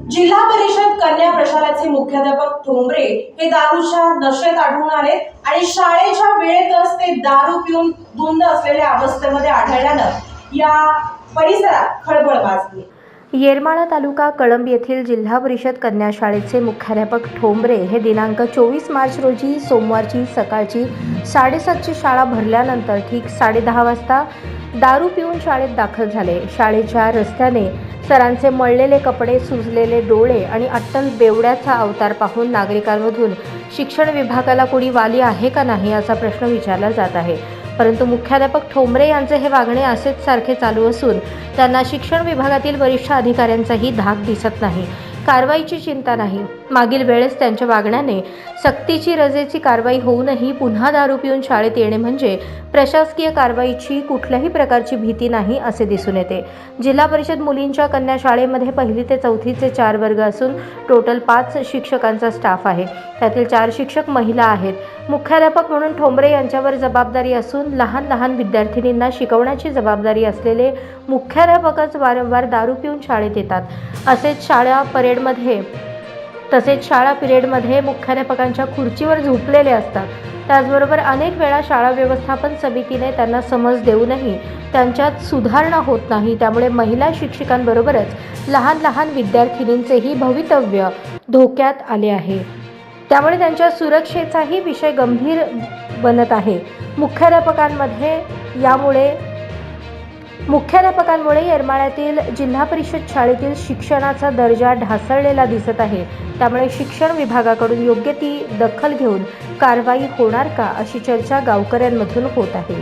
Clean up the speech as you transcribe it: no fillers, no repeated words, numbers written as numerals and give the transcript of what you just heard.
जिल्हा परिषद कन्या प्रशालेचे मुख्याध्यापक ठोंबरे हे दारूच्या नशेत आढळून आले आणि शाळेच्या वेळेतच ते दारू पिऊन धुंद असलेल्या अवस्थेमध्ये आढळल्यानं या परिसरात खळबळ माजली। येरमाळा तालुका कळंब येथील जिल्हा परिषद कन्या शाळेचे मुख्याध्यापक ठोंबरे हे दिनांक 24 मार्च रोजी सोमवारची सकाळची 7:30ची शाळा भरल्यानंतर ठीक 10:30 वाजता दारू पिऊन शाळेत दाखल झाले। शाळेच्या रस्त्याने सरांचे मळलेले कपडे, सुजलेले डोळे आणि अट्टल बेवड्याचा अवतार पाहून नागरिकांमधून शिक्षण विभागाला कोणी वाली आहे का नाही असा प्रश्न विचारला जात आहे। परंतु मुख्याध्यापक ठोंबरे यांचे हे वागणे असेच सारखे चालू असून त्यांना शिक्षण विभागातील वरिष्ठ अधिकाऱ्यांचाही धाक दिसत नाही, कारवाईची चिंता नाही। मागील वेळेस त्यांच्या वागण्याने सक्तीची रजेची कारवाई होऊनही पुन्हा दारू पिऊन शाळेत येणे म्हणजे प्रशासकीय कारवाईची कुठल्याही प्रकारची भीती नाही असे दिसून येते। जिल्हा परिषद मुलींच्या कन्या शाळेमध्ये 1ली ते 4थीचे 4 वर्ग असून टोटल 5 शिक्षकांचा स्टाफ आहे। त्यातील 4 शिक्षक महिला आहेत। मुख्याध्यापक म्हणून ठोंबरे यांच्यावर जबाबदारी असून लहान विद्यार्थिनींना शिकवण्याची जबाबदारी असलेले मुख्याध्यापकच वारंवार दारू पिऊन शाळेत येतात। तसेच शाळा पिरियडमध्ये मुख्याध्यापकांच्या खुर्चीवर झोपलेले असतात। त्याचबरोबर अनेक वेळा शाळा व्यवस्थापन समितीने त्यांना समज देऊनही त्यांच्यात सुधारणा होत नाही। त्यामुळे महिला शिक्षकांबरोबरच लहान विद्यार्थिनींचेही भवितव्य धोक्यात आले आहे। त्यामुळे त्यांच्या सुरक्षेचाही विषय गंभीर बनत आहे। मुख्याध्यापकांमुळे येरमाळ्यातील जिल्हा परिषद शाळेतील शिक्षणाचा दर्जा ढासळलेला दिसत आहे। त्यामुळे शिक्षण विभागाकडून योग्य ती दखल घेऊन कारवाई होणार का अशी चर्चा गावकऱ्यांमधून होत आहे।